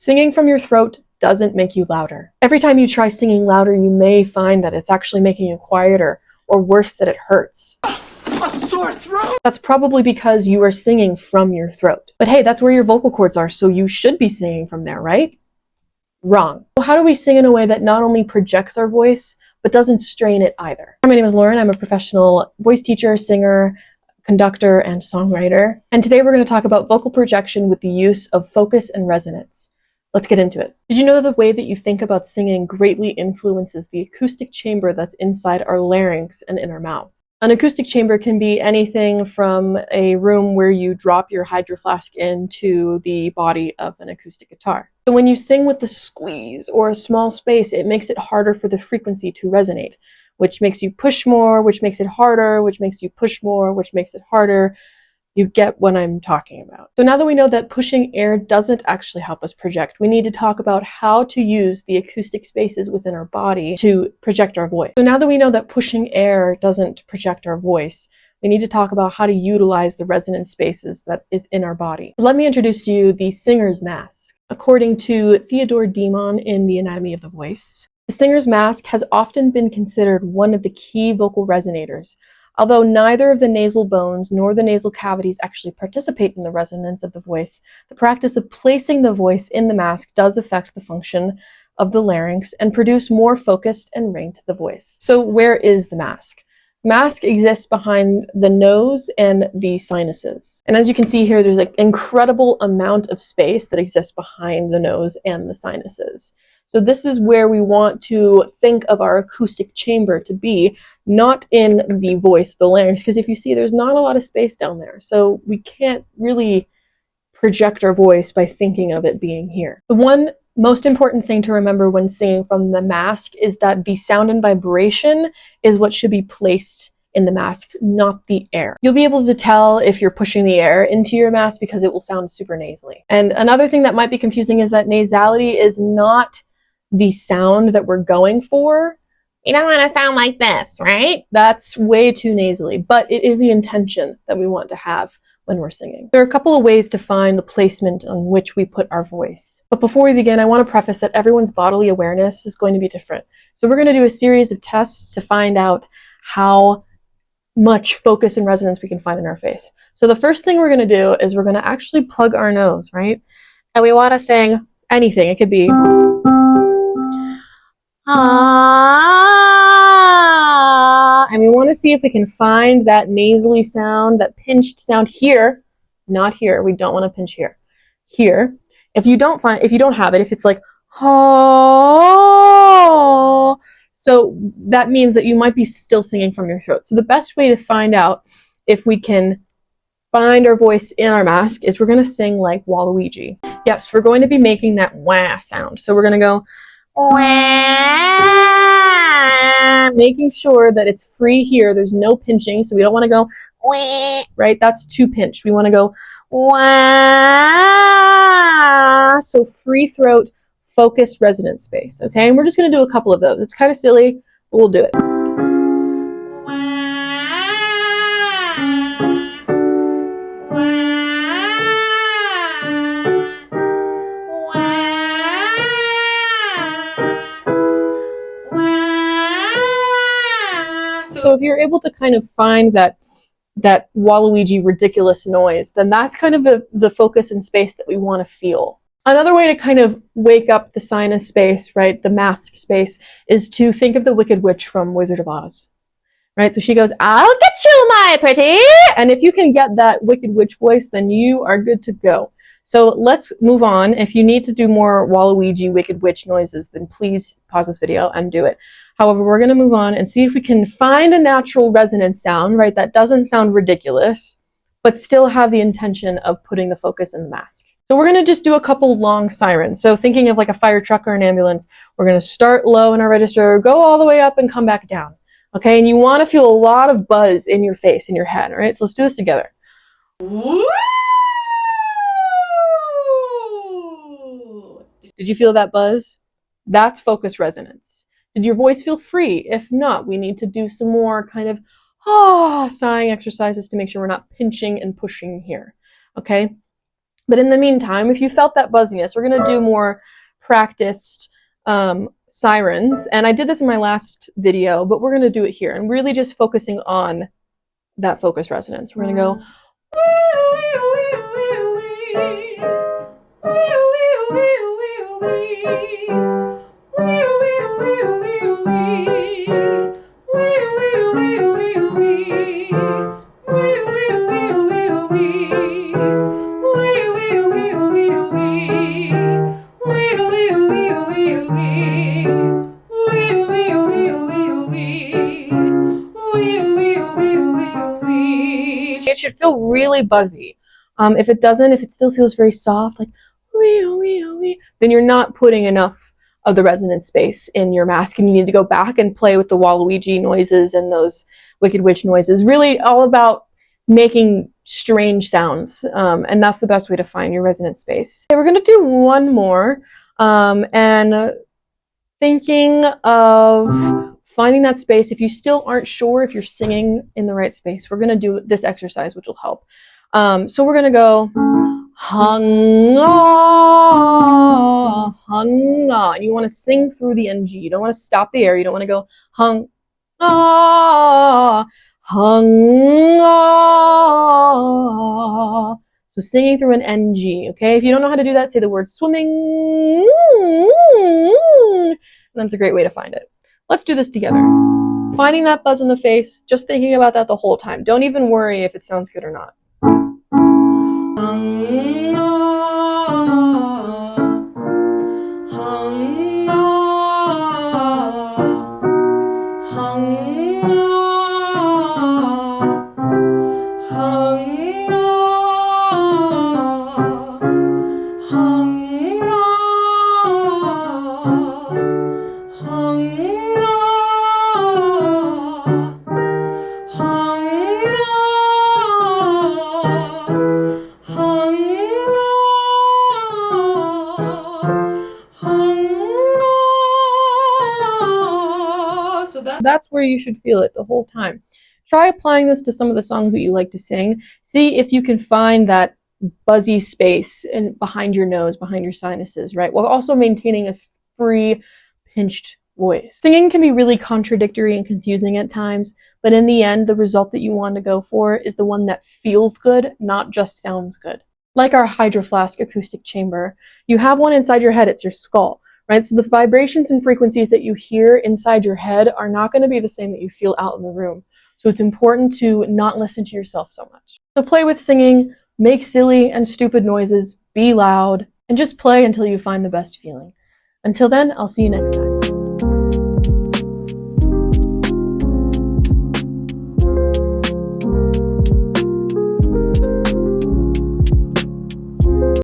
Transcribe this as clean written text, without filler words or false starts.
Singing from your throat doesn't make you louder. Every time you try singing louder, you may find that it's actually making you quieter, or worse, that it hurts. A sore throat? That's probably because you are singing from your throat. But hey, that's where your vocal cords are, so you should be singing from there, right? Wrong. So how do we sing in a way that not only projects our voice, but doesn't strain it either? My name is Lauren. I'm a professional voice teacher, singer, conductor, and songwriter. And today we're going to talk about vocal projection with the use of focus and resonance. Let's get into it. Did you know that the way that you think about singing greatly influences the acoustic chamber that's inside our larynx and in our mouth? An acoustic chamber can be anything from a room where you drop your hydro flask into the body of an acoustic guitar. So when you sing with the squeeze or a small space, it makes it harder for the frequency to resonate, which makes you push more, which makes it harder, which makes you push more, which makes it harder. You get what I'm talking about. So now that we know that pushing air doesn't actually help us project, we need to talk about how to use the acoustic spaces within our body to project our voice. So now that we know that pushing air doesn't project our voice, we need to talk about how to utilize the resonance spaces that is in our body. So let me introduce to you the singer's mask. According to Theodore Demon in The Anatomy of the Voice, the singer's mask has often been considered one of the key vocal resonators. Although neither of the nasal bones nor the nasal cavities actually participate in the resonance of the voice, the practice of placing the voice in the mask does affect the function of the larynx and produce more focused and ring to the voice. So where is the mask? The mask exists behind the nose and the sinuses. And as you can see here, there's an incredible amount of space that exists behind the nose and the sinuses. So this is where we want to think of our acoustic chamber to be, not in the voice, the larynx, because if you see, there's not a lot of space down there. So we can't really project our voice by thinking of it being here. The one most important thing to remember when singing from the mask is that the sound and vibration is what should be placed in the mask, not the air. You'll be able to tell if you're pushing the air into your mask because it will sound super nasally. And another thing that might be confusing is that nasality is not the sound that we're going for. You don't want to sound like this, right? That's way too nasally, but it is the intention that we want to have when we're singing. There are a couple of ways to find the placement on which we put our voice. But before we begin, I want to preface that everyone's bodily awareness is going to be different. So we're going to do a series of tests to find out how much focus and resonance we can find in our face. So the first thing we're going to do is we're going to actually plug our nose, right? And we want to sing anything. It could be and we want to see if we can find that nasally sound, that pinched sound here, not here. We don't want to pinch here. Here. If you don't have it, if it's like so that means that you might be still singing from your throat. So the best way to find out if we can find our voice in our mask is we're going to sing like Waluigi. Yes, we're going to be making that wah sound. So we're going to go making sure that it's free here. There's no pinching, so we don't want to go right? That's too pinched. We want to go so free throat, focused resonance space. Okay, and we're just going to do a couple of those. It's kind of silly, but we'll do it. So if you're able to kind of find that Waluigi ridiculous noise, then that's kind of the focus and space that we want to feel. Another way to kind of wake up the sinus space, right, the mask space, is to think of the Wicked Witch from Wizard of Oz, right? So she goes, "I'll get you, my pretty!" And if you can get that Wicked Witch voice, then you are good to go. So let's move on. If you need to do more Waluigi Wicked Witch noises, then please pause this video and do it. However, we're going to move on and see if we can find a natural resonance sound, right, that doesn't sound ridiculous, but still have the intention of putting the focus in the mask. So we're going to just do a couple long sirens. So thinking of like a fire truck or an ambulance, we're going to start low in our register, go all the way up and come back down. Okay, and you want to feel a lot of buzz in your face, in your head, all right? So let's do this together. Did you feel that buzz? That's focus resonance. Did your voice feel free? If not, we need to do some more kind of sighing exercises to make sure we're not pinching and pushing here. Okay? But in the meantime, if you felt that buzziness, we're going to do more practiced sirens. And I did this in my last video, but we're going to do it here. And really just focusing on that focus resonance. We're going to go. It should feel really buzzy. If it doesn't, if it still feels very soft, like then you're not putting enough of the resonant space in your mask, and you need to go back and play with the Waluigi noises and those Wicked Witch noises. Really all about making strange sounds, and that's the best way to find your resonant space. Okay, we're going to do one more, and thinking of finding that space. If you still aren't sure if you're singing in the right space, we're going to do this exercise, which will help. So we're going to go hung-ah, hung-ah. And you want to sing through the NG. You don't want to stop the air. You don't want to go hung-ah, hung-ah. So singing through an NG, okay? If you don't know how to do that, say the word swimming. And that's a great way to find it. Let's do this together. Finding that buzz in the face, just thinking about that the whole time. Don't even worry if it sounds good or not. That's where you should feel it the whole time. Try applying this to some of the songs that you like to sing. See if you can find that buzzy space behind your nose, behind your sinuses, right? While also maintaining a free, pinched voice. Singing can be really contradictory and confusing at times, but in the end, the result that you want to go for is the one that feels good, not just sounds good. Like our Hydro Flask acoustic chamber, you have one inside your head, it's your skull. Right? So the vibrations and frequencies that you hear inside your head are not going to be the same that you feel out in the room. So it's important to not listen to yourself so much. So play with singing, make silly and stupid noises, be loud, and just play until you find the best feeling. Until then, I'll see you next time.